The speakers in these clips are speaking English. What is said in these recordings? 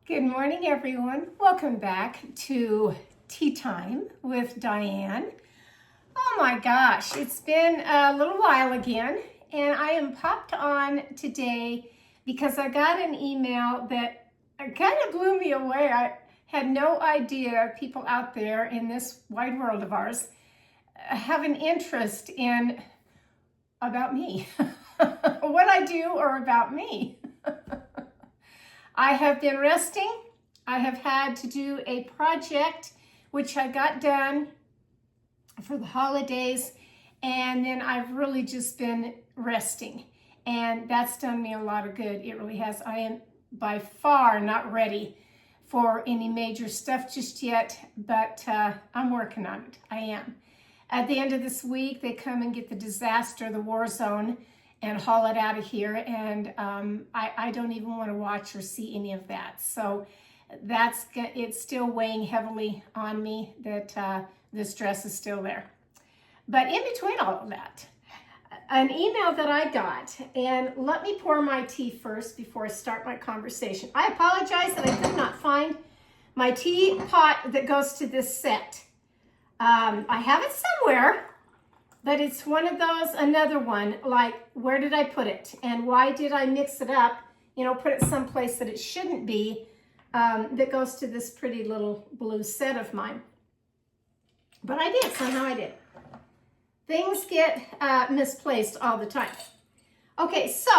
Good morning, everyone. Welcome back to Tea Time with Diane. Oh my gosh, it's been a little while again, and I am popped on today because I got an email that kind of blew me away. I had no idea people out there in this wide world of ours have an interest in about me, what I do or about me. I have been resting. I have had to do a project which I got done for the holidays, and then I've really just been resting, and that's done me a lot of good. It really has. I am by far not ready for any major stuff just yet, but I'm working on it. I am. At the end of this week, they come and get the disaster, the war zone, and haul it out of here, and I don't even want to watch or see any of that. So it's still weighing heavily on me that the stress is still there. But in between all of that, an email that I got, and let me pour my tea first before I start my conversation. I apologize that I could not find my teapot that goes to this set. I have it somewhere, but it's one of those, another one, like, where did I put it? And why did I mix it up, put it someplace that it shouldn't be, that goes to this pretty little blue set of mine. But I did, somehow I did. Things get misplaced all the time. Okay, so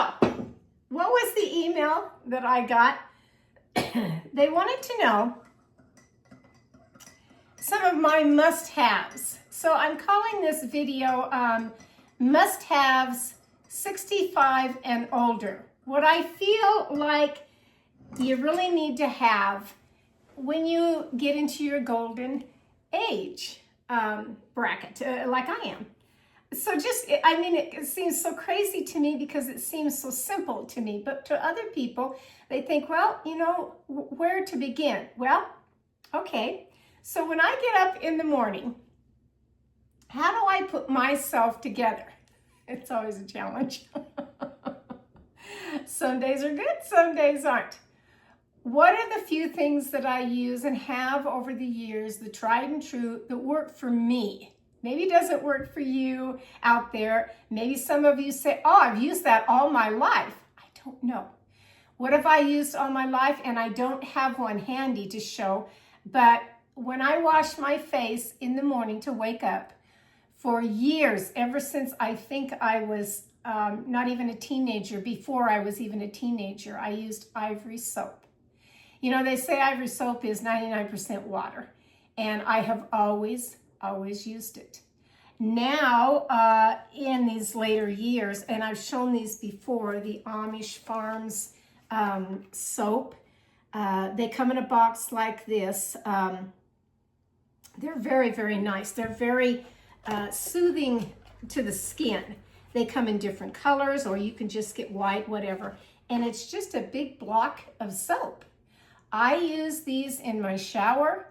what was the email that I got? They wanted to know some of my must-haves. So I'm calling this video must-haves 65 and older. What I feel like you really need to have when you get into your golden age bracket, like I am. So it seems so crazy to me because it seems so simple to me, but to other people, they think, well, where to begin? Well, okay. So when I get up in the morning, how do I put myself together? It's always a challenge. Some days are good, some days aren't. What are the few things that I use and have over the years, the tried and true, that work for me? Maybe it doesn't work for you out there. Maybe some of you say, oh, I've used that all my life. I don't know. What have I used all my life? And I don't have one handy to show, but when I wash my face in the morning to wake up, for years, ever since I think I was not even a teenager, before I was even a teenager, I used Ivory soap. They say Ivory soap is 99% water, and I have always used it. Now, in these later years, and I've shown these before, the Amish Farms soap, they come in a box like this. They're very, very nice. They're very soothing to the skin. They come in different colors, or you can just get white, whatever. And it's just a big block of soap. I use these in my shower.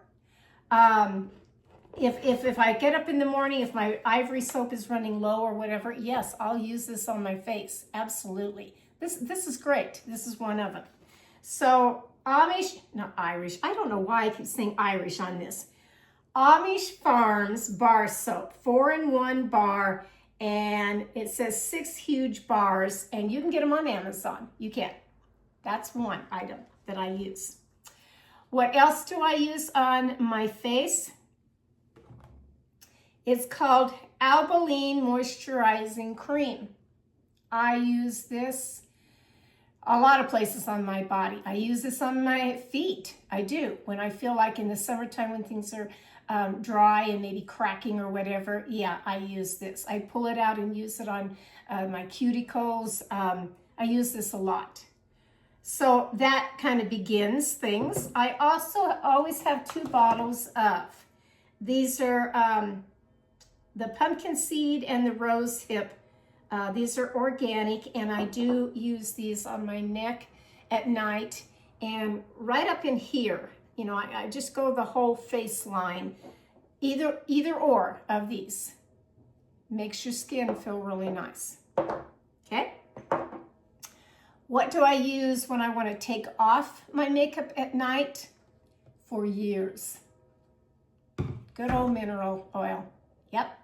If I get up in the morning, if my Ivory soap is running low or whatever, yes, I'll use this on my face. Absolutely. This is great. This is one of them. So not Irish. I don't know why I keep saying Irish on this. Amish Farms bar soap, 4-in-1 bar, and it says 6 huge bars, and you can get them on Amazon. You can. That's one item that I use. What else do I use on my face? It's called Albolene Moisturizing Cream. I use this a lot of places on my body. I use this on my feet. I do. When I feel like in the summertime when things are dry and maybe cracking or whatever, yeah, I use this. I pull it out and use it on my cuticles. I use this a lot. So that kind of begins things. I also always have 2 bottles of. These are the pumpkin seed and the rose hip. These are organic, and I do use these on my neck at night and right up in here. I just go the whole face line. Either or of these makes your skin feel really nice. Okay? What do I use when I want to take off my makeup at night? For years. Good old mineral oil. Yep.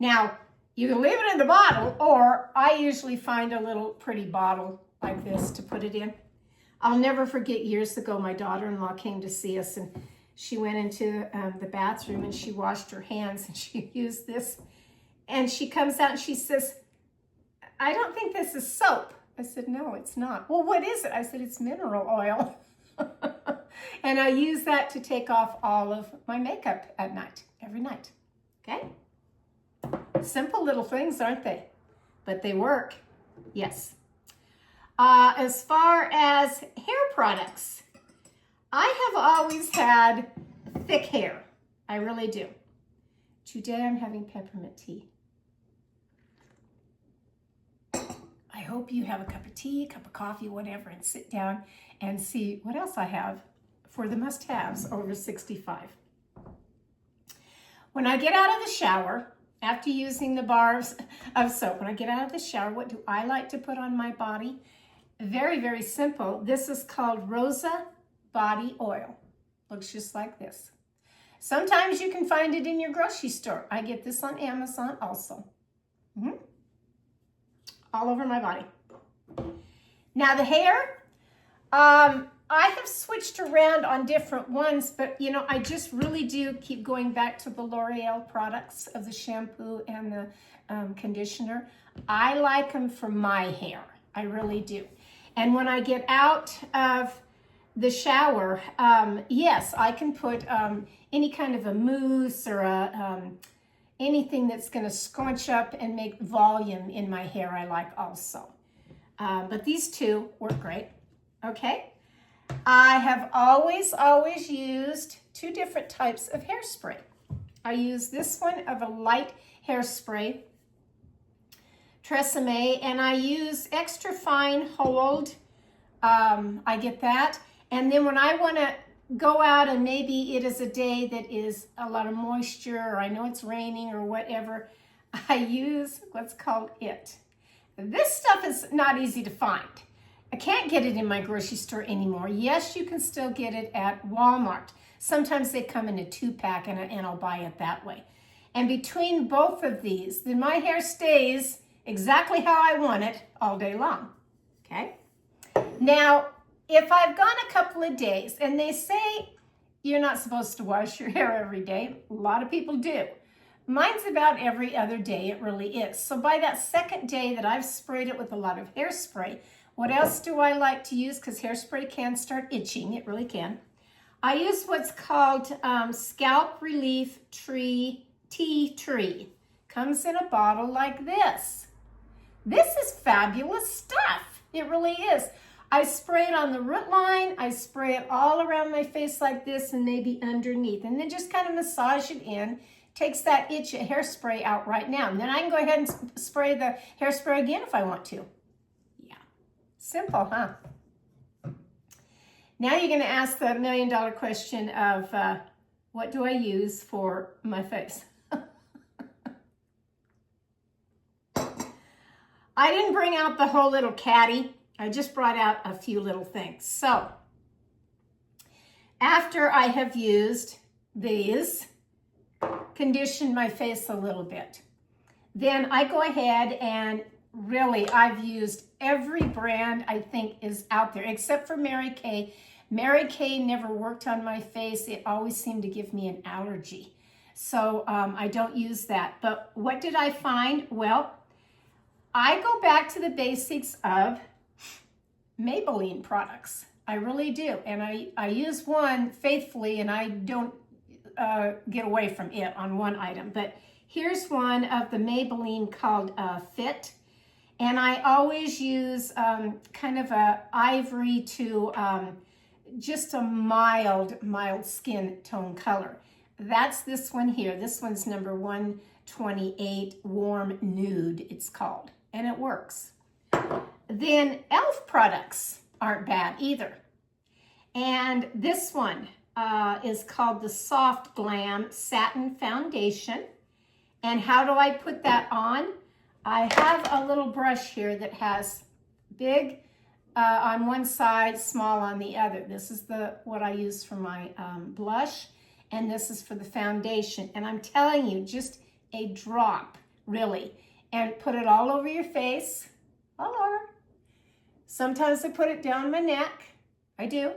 Now, you can leave it in the bottle, or I usually find a little pretty bottle like this to put it in. I'll never forget years ago, my daughter-in-law came to see us, and she went into the bathroom and she washed her hands and she used this. And she comes out and she says, I don't think this is soap. I said, no, it's not. Well, what is it? I said, it's mineral oil. And I use that to take off all of my makeup at night, every night. Okay? Simple little things, aren't they? But they work. Yes. As far as hair products, I have always had thick hair. I really do. Today I'm having peppermint tea. I hope you have a cup of tea, a cup of coffee, whatever, and sit down and see what else I have for the must-haves over 65. When I get out of the shower, after using the bars of soap, when I get out of the shower, what do I like to put on my body? Very, very simple. This is called Rosa Body Oil. Looks just like this. Sometimes you can find it in your grocery store. I get this on Amazon also. All over my body. Now the hair, I have switched around on different ones, but you know, I just really do keep going back to the L'Oreal products of the shampoo and the conditioner. I like them for my hair. I really do. And when I get out of the shower, yes, I can put any kind of a mousse or anything that's going to scrunch up and make volume in my hair. I like also. But these two work great. Okay. I have always used two different types of hairspray. I use this one of a light hairspray, Tresemme, and I use extra fine hold. I get that. And then when I want to go out and maybe it is a day that is a lot of moisture, or I know it's raining or whatever, I use what's called It. This stuff is not easy to find. I can't get it in my grocery store anymore. Yes, you can still get it at Walmart. Sometimes they come in a 2-pack and I'll buy it that way. And between both of these, then my hair stays exactly how I want it all day long. Okay? Now, if I've gone a couple of days, and they say you're not supposed to wash your hair every day, a lot of people do. Mine's about every other day, it really is. So by that second day that I've sprayed it with a lot of hairspray, what else do I like to use? Because hairspray can start itching, it really can. I use what's called Scalp Relief Tea Tree. Comes in a bottle like this. This is fabulous stuff. It really is. I spray it on the root line. I spray it all around my face like this and maybe underneath. And then just kind of massage it in. Takes that itch of hairspray out right now. And then I can go ahead and spray the hairspray again if I want to. Yeah. Simple, huh? Now you're going to ask the million-dollar question of what do I use for my face? I didn't bring out the whole little caddy. I just brought out a few little things. So, after I have used these, conditioned my face a little bit, then I go ahead and really, I've used every brand I think is out there, except for Mary Kay. Mary Kay never worked on my face. It always seemed to give me an allergy. So, I don't use that. But what did I find? Well, I go back to the basics of Maybelline products. I really do. And I use one faithfully, and I don't get away from it on one item. But here's one of the Maybelline called Fit. And I always use kind of a ivory to just a mild skin tone color. That's this one here. This one's number 128 Warm Nude, it's called. And it works. Then e.l.f. products aren't bad either. And this one is called the Soft Glam Satin Foundation. And how do I put that on? I have a little brush here that has big on one side, small on the other. This is what I use for my blush, and this is for the foundation. And I'm telling you, just a drop, really. And put it all over your face, all over. Sometimes I put it down my neck. I do.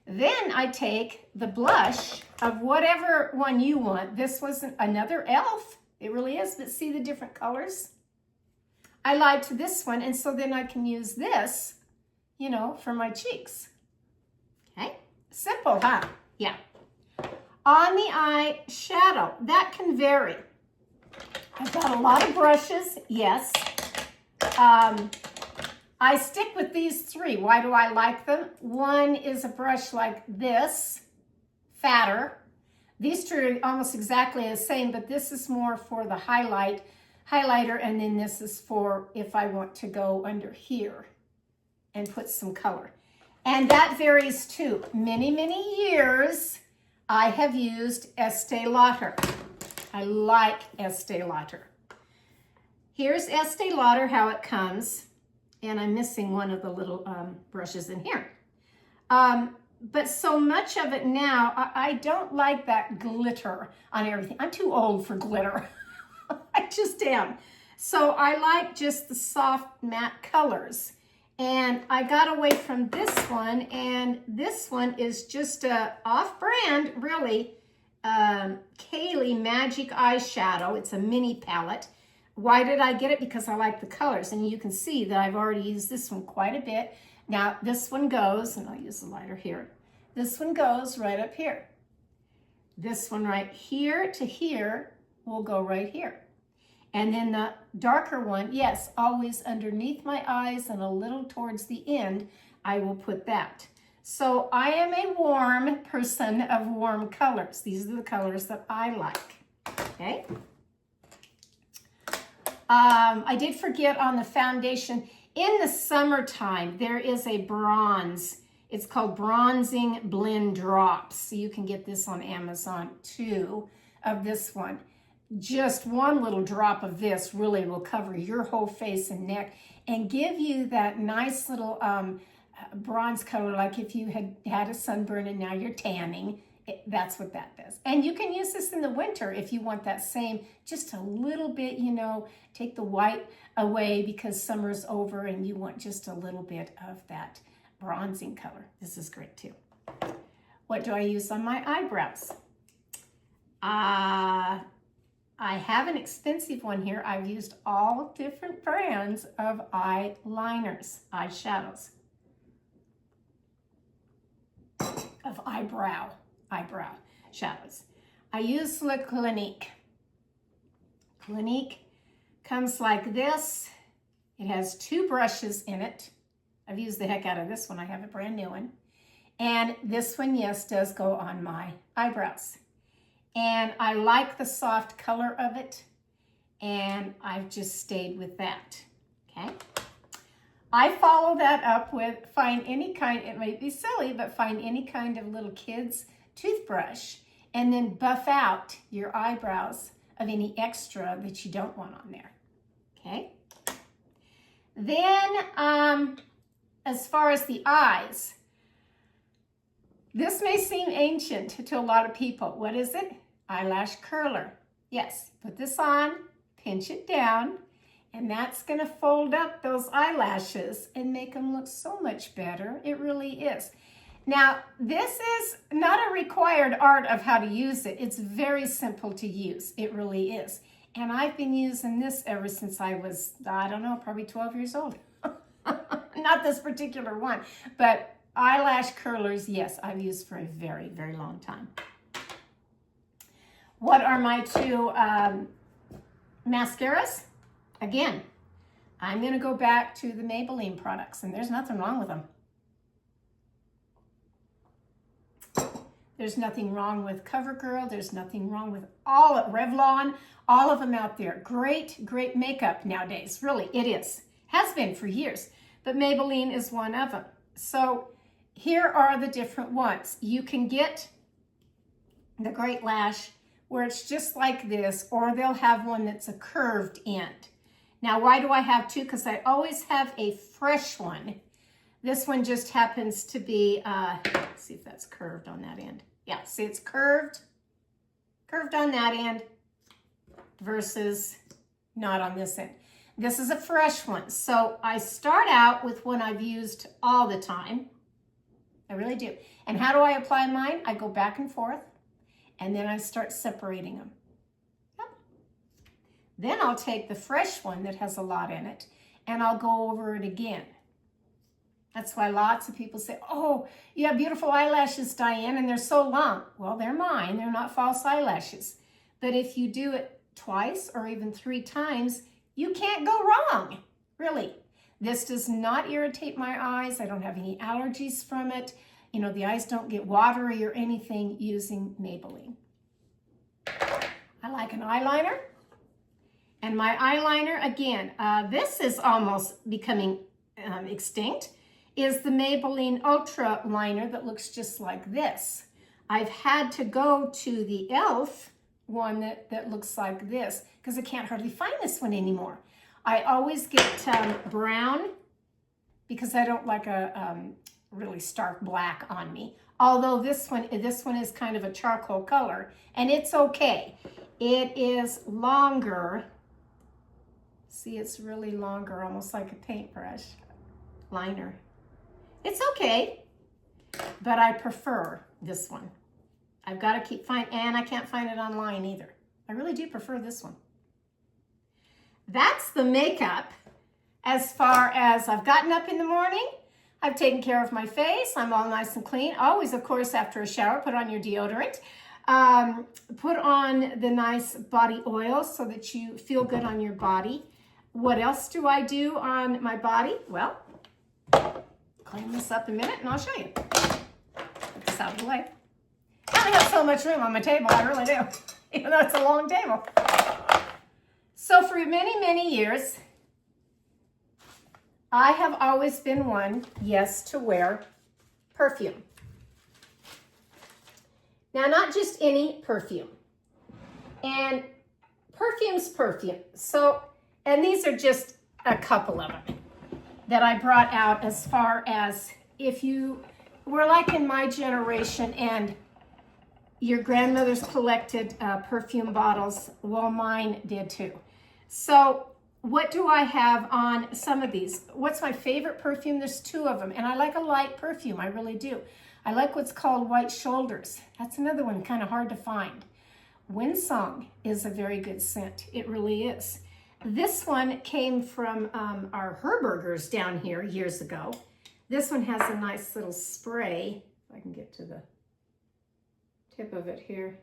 Then I take the blush of whatever one you want. This was another e.l.f. It really is, but see the different colors? I lied to this one, and so then I can use this, you know, for my cheeks. Okay, simple, huh? Yeah. On the eye shadow, that can vary. I've got a lot of brushes, yes. I stick with these three. Why do I like them? One is a brush like this, fatter. These two are almost exactly the same, but this is more for the highlighter, and then this is for if I want to go under here and put some color. And that varies too. Many, many years I have used Estee Lauder. I like Estee Lauder. Here's Estee Lauder, how it comes. And I'm missing one of the little brushes in here. But so much of it now, I don't like that glitter on everything. I'm too old for glitter. I just am. So I like just the soft matte colors. And I got away from this one, and this one is just a off-brand, really, Kaylee Magic Eyeshadow. It's a mini palette. Why did I get it? Because I like the colors, and you can see that I've already used this one quite a bit. Now this one goes, and I'll use the lighter here. This one goes right up here. This one right here to here will go right here. And then the darker one, yes, always underneath my eyes and a little towards the end, I will put that. So I am a warm person of warm colors. These are the colors that I like, okay? I did forget on the foundation. In the summertime, there is a bronze. It's called Bronzing Blend Drops. So you can get this on Amazon too, of this one. Just one little drop of this really will cover your whole face and neck and give you that nice little bronze color, like if you had had a sunburn and now you're tanning. That's what that does. And you can use this in the winter if you want that same, just a little bit, you know, take the white away because summer's over and you want just a little bit of that bronzing color. This is great too. What do I use on my eyebrows? I have an expensive one here. I've used all different brands of eyeliners, eyeshadows, of eyebrow shadows. I use the Clinique. Clinique comes like this. It has two brushes in it. I've used the heck out of this one. I have a brand new one. And this one, yes, does go on my eyebrows. And I like the soft color of it. And I've just stayed with that, okay? I follow that up with find any kind, it may be silly, but find any kind of little kid's toothbrush and then buff out your eyebrows of any extra that you don't want on there, okay? Then, as far as the eyes, this may seem ancient to a lot of people. What is it? Eyelash curler. Yes, put this on, pinch it down, and that's gonna fold up those eyelashes and make them look so much better. It really is. Now, this is not a required art of how to use it. It's very simple to use. It really is. And I've been using this ever since I was, I don't know, probably 12 years old. Not this particular one, but eyelash curlers, yes, I've used for a very, very long time. What are my two mascaras? Again, I'm going to go back to the Maybelline products, and there's nothing wrong with them. There's nothing wrong with CoverGirl. There's nothing wrong with all of Revlon, all of them out there. Great, great makeup nowadays. Really, it is. Has been for years. But Maybelline is one of them. So here are the different ones. You can get the Great Lash where it's just like this, or they'll have one that's a curved end. Now, why do I have two? Because I always have a fresh one This one just happens to be, let's see if that's curved on that end. Yeah, see it's curved on that end versus not on this end. This is a fresh one. So I start out with one I've used all the time. I really do. And how do I apply mine? I go back and forth, and then I start separating them. Yep. Then I'll take the fresh one that has a lot in it, and I'll go over it again. That's why lots of people say, oh, you have beautiful eyelashes, Diane, and they're so long. Well, they're mine. They're not false eyelashes. But if you do it twice or even 3 times, you can't go wrong, really. This does not irritate my eyes. I don't have any allergies from it. You know, the eyes don't get watery or anything using Maybelline. I like an eyeliner. And my eyeliner, again, this is almost becoming extinct, is the Maybelline Ultra Liner that looks just like this. I've had to go to the e.l.f. one that looks like this because I can't hardly find this one anymore. I always get brown because I don't like a really stark black on me. Although this one is kind of a charcoal color, and it's okay. It is longer. See, it's really longer, almost like a paintbrush liner. It's okay, but I prefer this one. I've got to keep and I can't find it online either. I really do prefer this one. That's the makeup. As far as I've gotten up in the morning, I've taken care of my face. I'm all nice and clean. Always, of course, after a shower, put on your deodorant. Put on the nice body oil so that you feel good on your body. What else do I do on my body? Well, clean this up a minute and I'll show you. Put this out of the way. I only have so much room on my table, I really do, even though it's a long table. So for many, many years, I have always been one, yes, to wear perfume. Now, not just any perfume. And perfume's perfume. So, and these are just a couple of them that I brought out as far as if you were like in my generation and your grandmothers collected perfume bottles, well, mine did too. So what do I have on some of these? What's my favorite perfume? There's 2 of them, and I like a light perfume, I really do. I like what's called White Shoulders. That's another one kind of hard to find. Windsong is a very good scent. It really is. This one came from our Herbergers down here years ago. This one has a nice little spray. If I can get to the tip of it here.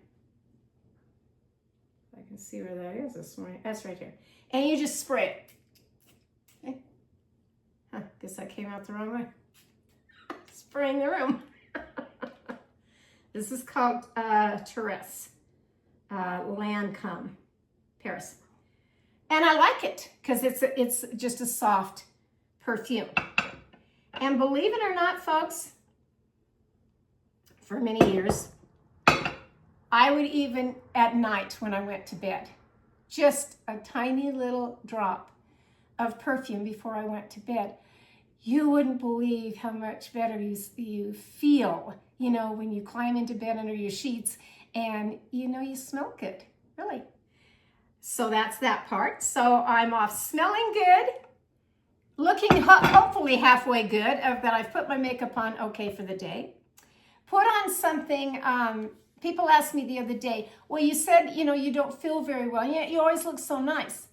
If I can see where that is this morning. That's right here. And you just spray it. Okay. Huh, guess I came out the wrong way. Spraying the room. This is called Terrace Lancôme Paris. And I like it because it's just a soft perfume. And believe it or not, folks, for many years, I would even at night when I went to bed, just a tiny little drop of perfume before I went to bed. You wouldn't believe how much better you feel, you know, when you climb into bed under your sheets and, you know, you smell good, really. So that's that part. So I'm off smelling good, looking hopefully halfway good, that I've put my makeup on okay for the day. Put on something, people asked me the other day, well, you said, you know, you don't feel very well. You always look so nice.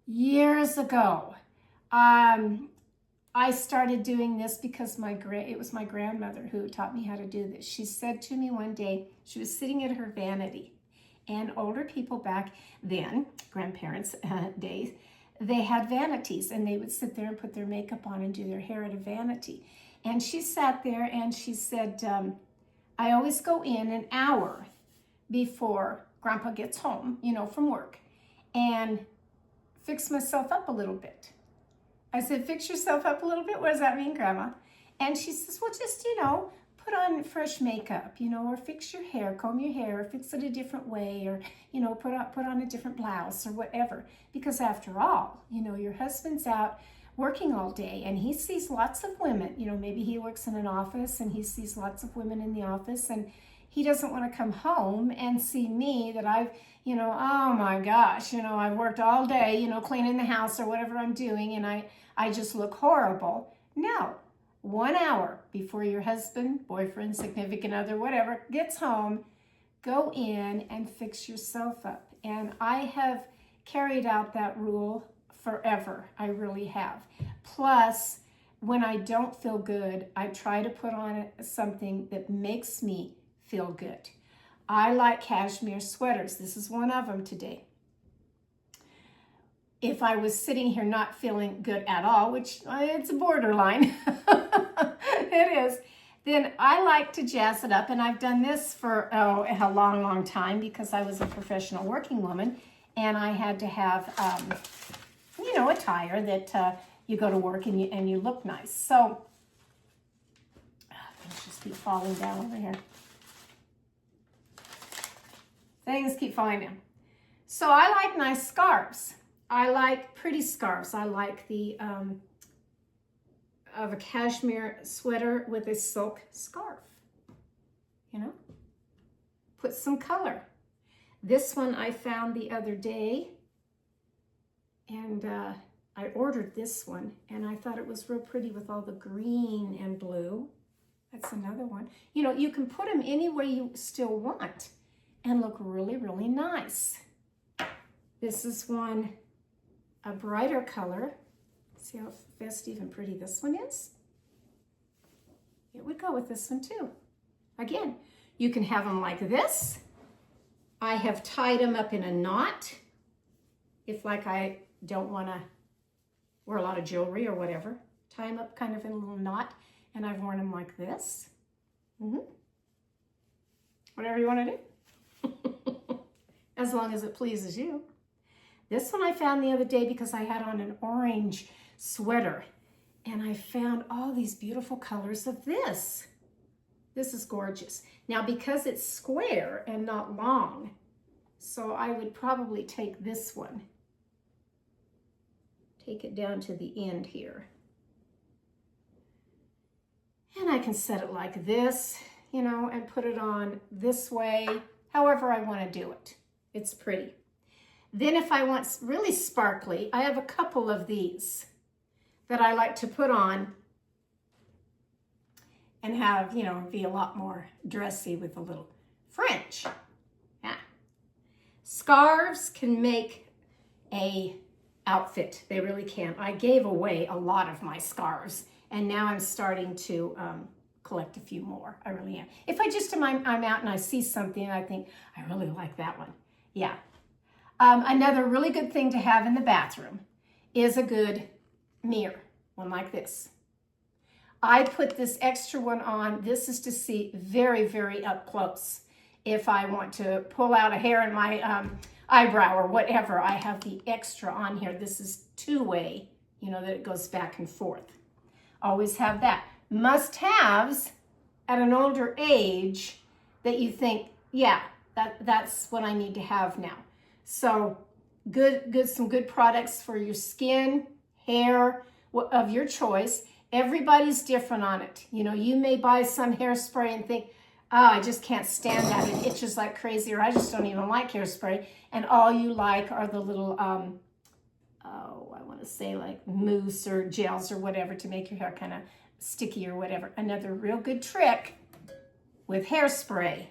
Years ago, I started doing this because it was my grandmother who taught me how to do this. She said to me one day, she was sitting at her vanity, and older people back then, grandparents' days, they had vanities, and they would sit there and put their makeup on and do their hair at a vanity. And she sat there and she said, I always go in an hour before Grandpa gets home, you know, from work, and fix myself up a little bit. I said, fix yourself up a little bit? What does that mean, Grandma? And she says, well, just, you know, put on fresh makeup, you know, or fix your hair, comb your hair, or fix it a different way, or, you know, put on a different blouse or whatever. Because after all, you know, your husband's out working all day, and he sees lots of women. You know, maybe he works in an office and he sees lots of women in the office, and he doesn't want to come home and see me that I've, you know, oh my gosh, you know, I've worked all day, you know, cleaning the house or whatever I'm doing, and I just look horrible. No. 1 hour before your husband, boyfriend, significant other, whatever, gets home, go in and fix yourself up. And I have carried out that rule forever. I really have. Plus, when I don't feel good, I try to put on something that makes me feel good. I like cashmere sweaters. This is one of them today. If I was sitting here not feeling good at all, which it's a borderline, it is, then I like to jazz it up. And I've done this for a long, long time because I was a professional working woman, and I had to have, you know, attire that you go to work and you look nice. So, things just keep falling down over here. Things keep falling down. So I like nice scarves. I like pretty scarves. I like the of a cashmere sweater with a silk scarf. You know, put some color. This one I found the other day, and I ordered this one, and I thought it was real pretty with all the green and blue. That's another one. You know, you can put them any way you still want and look really, really nice. This is one, a brighter color. See how festive and pretty this one is? It would go with this one too. Again, you can have them like this. I have tied them up in a knot. If like I don't want to wear a lot of jewelry or whatever, tie them up kind of in a little knot, and I've worn them like this. Whatever you want to do. As long as it pleases you. This one I found the other day because I had on an orange sweater, and I found all these beautiful colors of this. This is gorgeous. Now, because it's square and not long, so I would probably take this one. Take it down to the end here. And I can set it like this, you know, and put it on this way, however I want to do it. It's pretty. Then if I want really sparkly, I have a couple of these that I like to put on and have, you know, be a lot more dressy with a little fringe. Yeah. Scarves can make a outfit. They really can. I gave away a lot of my scarves, and now I'm starting to collect a few more. I really am. If I just I'm out and I see something and I think, I really like that one. Yeah. Another really good thing to have in the bathroom is a good mirror, one like this. I put this extra one on. This is to see very, very up close. If I want to pull out a hair in my eyebrow or whatever, I have the extra on here. This is two-way, you know, that it goes back and forth. Always have that. Must-haves at an older age that you think, yeah, that's what I need to have now. So some good products for your skin, hair, of your choice. Everybody's different on it. You know, you may buy some hairspray and think, oh, I just can't stand that. It itches like crazy, or I just don't even like hairspray. And all you like are the little, I want to say like mousse or gels or whatever to make your hair kind of sticky or whatever. Another real good trick with hairspray.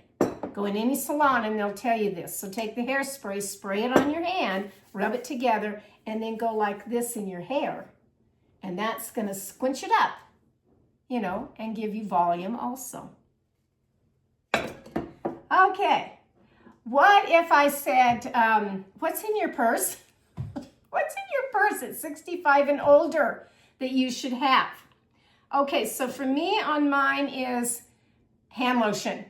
Go in any salon and they'll tell you this. So take the hairspray, spray it on your hand, rub it together, and then go like this in your hair. And that's going to squinch it up, you know, and give you volume also. Okay. What if I said, what's in your purse? What's in your purse at 65 and older that you should have? Okay, so for me on mine is hand lotion.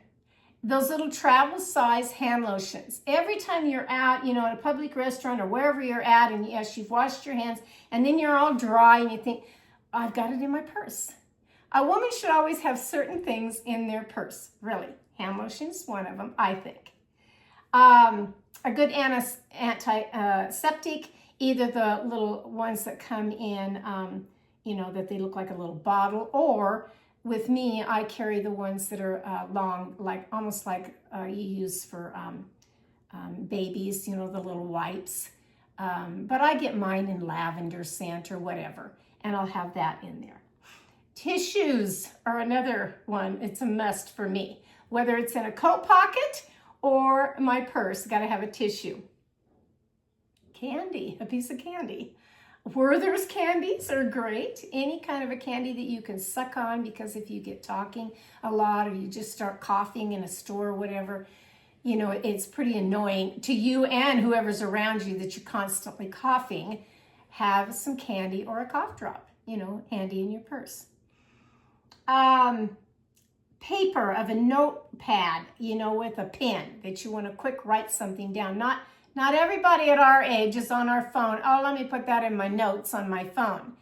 Those little travel size hand lotions. Every time you're out, you know, at a public restaurant or wherever you're at, and yes, you've washed your hands, and then you're all dry and you think, I've got it in my purse. A woman should always have certain things in their purse, really. Hand lotion is one of them, I think. A good antiseptic either the little ones that come in, you know, that they look like a little bottle, or with me, I carry the ones that are long, like almost like you use for babies, you know, the little wipes. But I get mine in lavender scent or whatever, and I'll have that in there. Tissues are another one. It's a must for me. Whether it's in a coat pocket or my purse, got to have a tissue. Candy, a piece of candy. Werther's candies are great. Any kind of a candy that you can suck on, because if you get talking a lot or you just start coughing in a store or whatever, you know, it's pretty annoying to you and whoever's around you that you're constantly coughing. Have some candy or a cough drop, you know, handy in your purse. Paper of a notepad, you know, with a pen that you want to quick write something down. Not everybody at our age is on our phone. Oh, let me put that in my notes on my phone.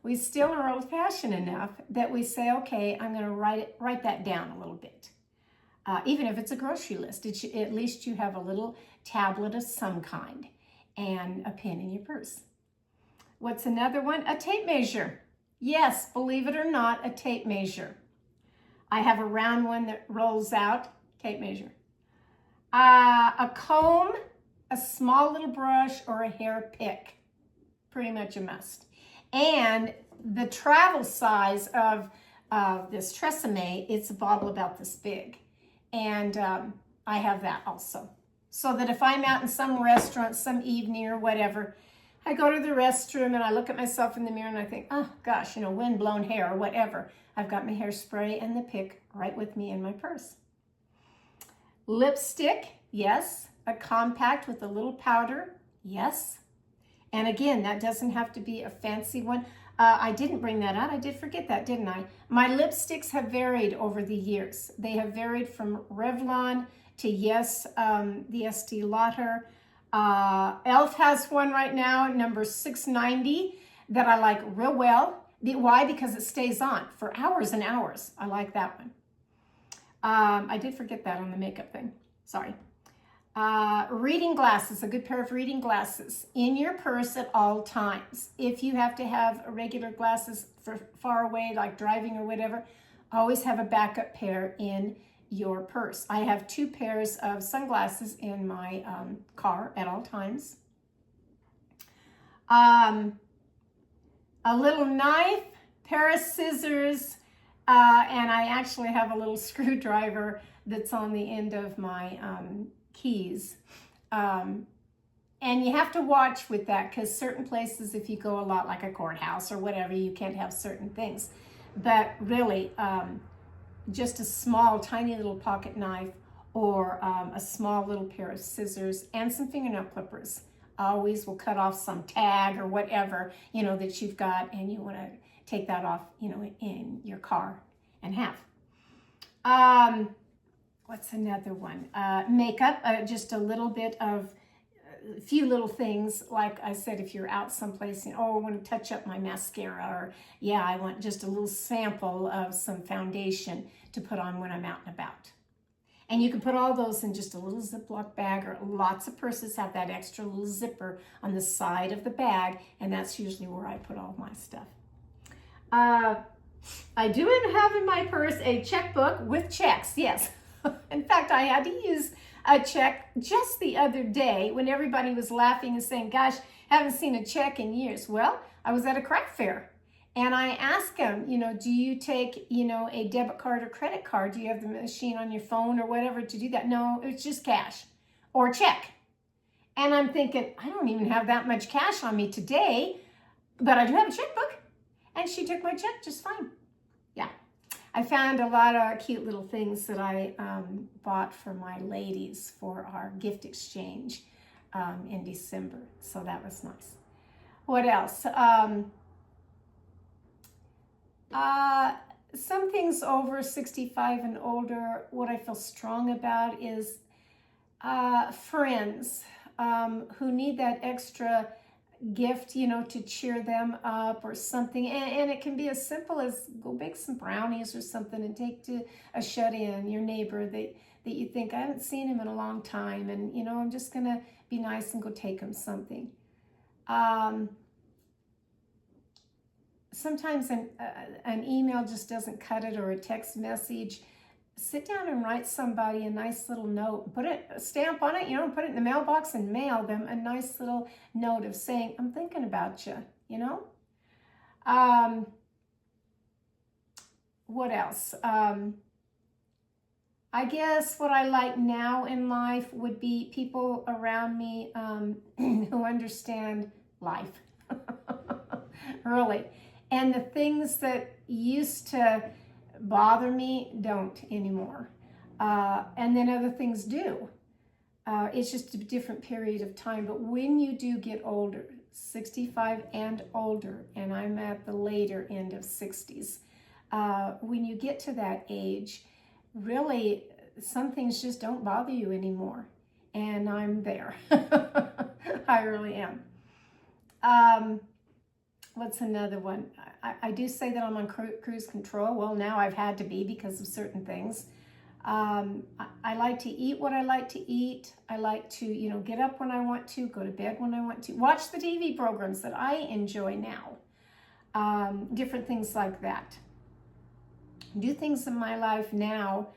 We still are old-fashioned enough that we say, okay, I'm going to write that down a little bit. Even if it's a grocery list, at least you have a little tablet of some kind and a pen in your purse. What's another one? A tape measure. Yes, believe it or not, a tape measure. I have a round one that rolls out, tape measure. A comb, a small little brush, or a hair pick. Pretty much a must. And the travel size of this Tresemme, it's a bottle about this big. And I have that also. So that if I'm out in some restaurant, some evening or whatever, I go to the restroom and I look at myself in the mirror and I think, oh gosh, you know, wind-blown hair or whatever. I've got my hairspray and the pick right with me in my purse. Lipstick, yes. A compact with a little powder, yes. And again, that doesn't have to be a fancy one. I didn't bring that out. I did forget that, didn't I? My lipsticks have varied over the years. They have varied from Revlon to, yes, the Estee Lauder. e.l.f. has one right now, number 690, that I like real well. Why? Because it stays on for hours and hours. I like that one. I did forget that on the makeup thing. Sorry. Reading glasses, a good pair of reading glasses in your purse at all times. If you have to have regular glasses for far away, like driving or whatever, always have a backup pair in your purse. I have 2 pairs of sunglasses in my car at all times. A little knife, pair of scissors, and I actually have a little screwdriver that's on the end of my keys. And you have to watch with that, because certain places, if you go a lot, like a courthouse or whatever, you can't have certain things. But really, just a small, tiny little pocket knife or a small little pair of scissors and some fingernail clippers always will cut off some tag or whatever, you know, that you've got, and you want to take that off, you know, in your car and have. What's another one? Makeup, just a little bit of, a few little things. Like I said, if you're out someplace and, oh, I want to touch up my mascara, or yeah, I want just a little sample of some foundation to put on when I'm out and about. And you can put all those in just a little Ziploc bag, or lots of purses have that extra little zipper on the side of the bag, and that's usually where I put all my stuff. I do have in my purse a checkbook with checks, yes. In fact, I had to use a check just the other day when everybody was laughing and saying, gosh, haven't seen a check in years. Well, I was at a craft fair and I asked them, you know, do you take, you know, a debit card or credit card? Do you have the machine on your phone or whatever to do that? No, it's just cash or check. And I'm thinking, I don't even have that much cash on me today, but I do have a checkbook. And she took my check just fine. Yeah. I found a lot of cute little things that I bought for my ladies for our gift exchange in December. So that was nice. What else? Some things over 65 and older, what I feel strong about is friends who need that extra gift, you know, to cheer them up or something. And it can be as simple as go bake some brownies or something and take to a shut-in, your neighbor that you think, I haven't seen him in a long time, and, you know, I'm just going to be nice and go take him something. Sometimes an email just doesn't cut it, or a text message. Sit down and write somebody a nice little note. Put a stamp on it, you know, put it in the mailbox and mail them a nice little note of saying, I'm thinking about you, you know? What else? I guess what I like now in life would be people around me who understand life, really. And the things that used to bother me don't anymore. And then other things do. It's just a different period of time. But when you do get older, 65 and older, and I'm at the later end of 60s, when you get to that age, really, some things just don't bother you anymore. And I'm there. I really am. What's another one? I do say that I'm on cruise control. Well, now I've had to be because of certain things. I like to eat what I like to eat. I like to, you know, get up when I want to, go to bed when I want to, watch the TV programs that I enjoy now. Different things like that. Do things in my life now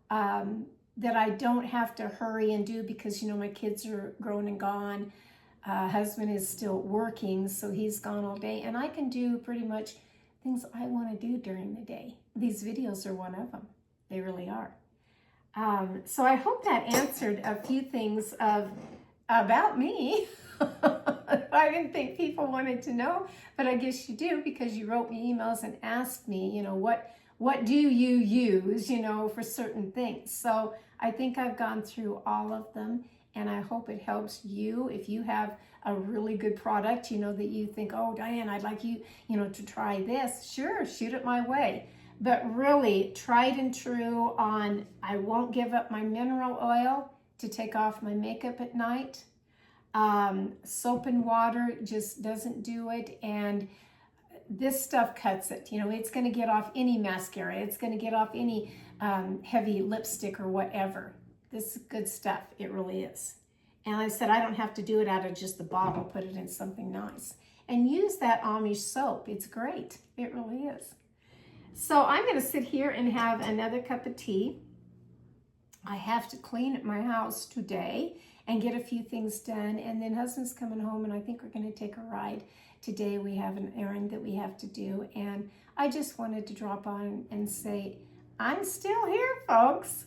that I don't have to hurry and do because, you know, my kids are grown and gone. Husband is still working, so he's gone all day, and I can do pretty much things I want to do during the day. These videos are one of them. They really are. So I hope that answered a few things about me. I didn't think people wanted to know, but I guess you do, because you wrote me emails and asked me, you know, what do you use, you know, for certain things. So I think I've gone through all of them, and I hope it helps you. If you have a really good product, you know, that you think, oh, Diane, I'd like you, you know, to try this. Sure, shoot it my way. But really, tried and true on, I won't give up my mineral oil to take off my makeup at night. Soap and water just doesn't do it. And this stuff cuts it. You know, it's going to get off any mascara. It's going to get off any heavy lipstick or whatever. This is good stuff. It really is. And I said, I don't have to do it out of just the bottle. Put it in something nice. And use that Amish soap. It's great. It really is. So I'm going to sit here and have another cup of tea. I have to clean my house today and get a few things done. And then husband's coming home, and I think we're going to take a ride. Today we have an errand that we have to do. And I just wanted to drop on and say, I'm still here, folks.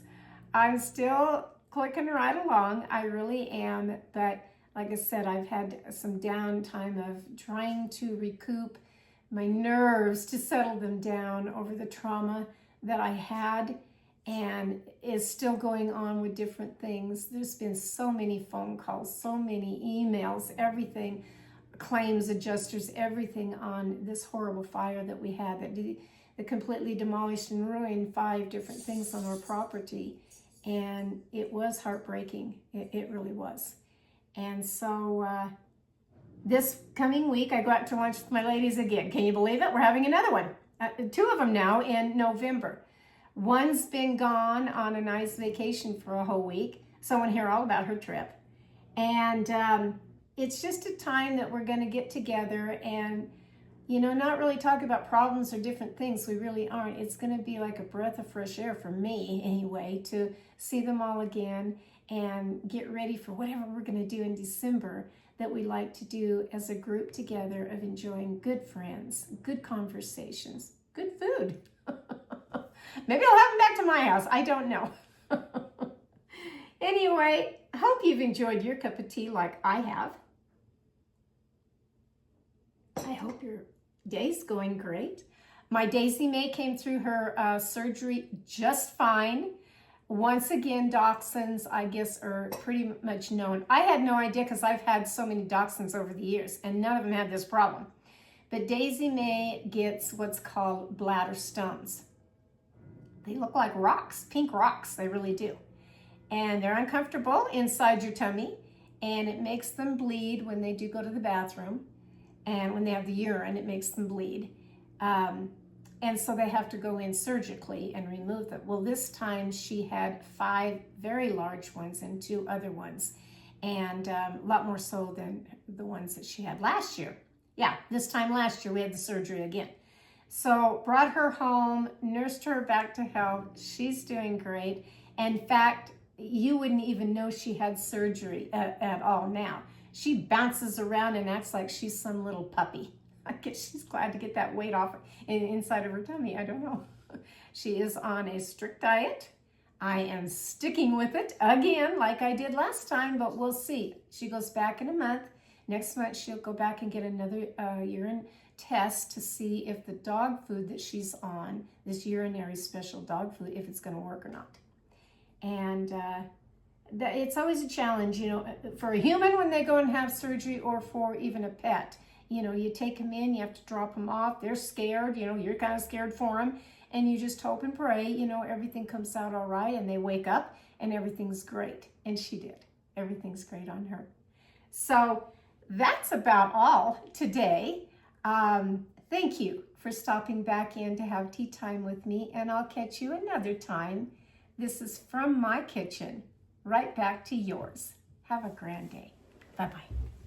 I'm still clicking right along. I really am. But like I said, I've had some downtime of trying to recoup my nerves, to settle them down over the trauma that I had and is still going on with different things. There's been so many phone calls, so many emails, everything, claims adjusters, everything on this horrible fire that we had that completely demolished and ruined 5 different things on our property. And it was heartbreaking. It really was. And so this coming week, I go out to lunch with my ladies again. Can you believe it? We're having another one. 2 of them now in November. One's been gone on a nice vacation for a whole week. So I want to hear all about her trip. And it's just a time that we're going to get together and, you know, not really talk about problems or different things. We really aren't. It's going to be like a breath of fresh air for me anyway, to see them all again and get ready for whatever we're going to do in December that we like to do as a group together of enjoying good friends, good conversations, good food. Maybe I'll have them back to my house. I don't know. Anyway, I hope you've enjoyed your cup of tea like I have. I hope your day's going great. My Daisy May came through her surgery just fine. Once again, dachshunds, I guess, are pretty much known. I had no idea because I've had so many dachshunds over the years, and none of them had this problem. But Daisy May gets what's called bladder stones. They look like rocks, pink rocks, they really do. And they're uncomfortable inside your tummy, and it makes them bleed when they do go to the bathroom. And when they have the urine, it makes them bleed. And so they have to go in surgically and remove them. Well, this time she had 5 very large ones and 2 other ones. and a lot more so than the ones that she had last year. Yeah, this time last year we had the surgery again. So brought her home, nursed her back to health. She's doing great. In fact, you wouldn't even know she had surgery at all now. She bounces around and acts like she's some little puppy. I guess she's glad to get that weight off inside of her tummy. I don't know. She is on a strict diet. I am sticking with it again like I did last time, but we'll see. She goes back in a month. Next month, she'll go back and get another urine test to see if the dog food that she's on, this urinary special dog food, if it's going to work or not. And it's always a challenge, you know, for a human when they go and have surgery, or for even a pet. You know, you take them in, you have to drop them off. They're scared, you know, you're kind of scared for them. And you just hope and pray, you know, everything comes out all right, and they wake up and everything's great. And she did. Everything's great on her. So that's about all today. Thank you for stopping back in to have tea time with me, and I'll catch you another time. This is from my kitchen, right back to yours. Have a grand day. Bye-bye.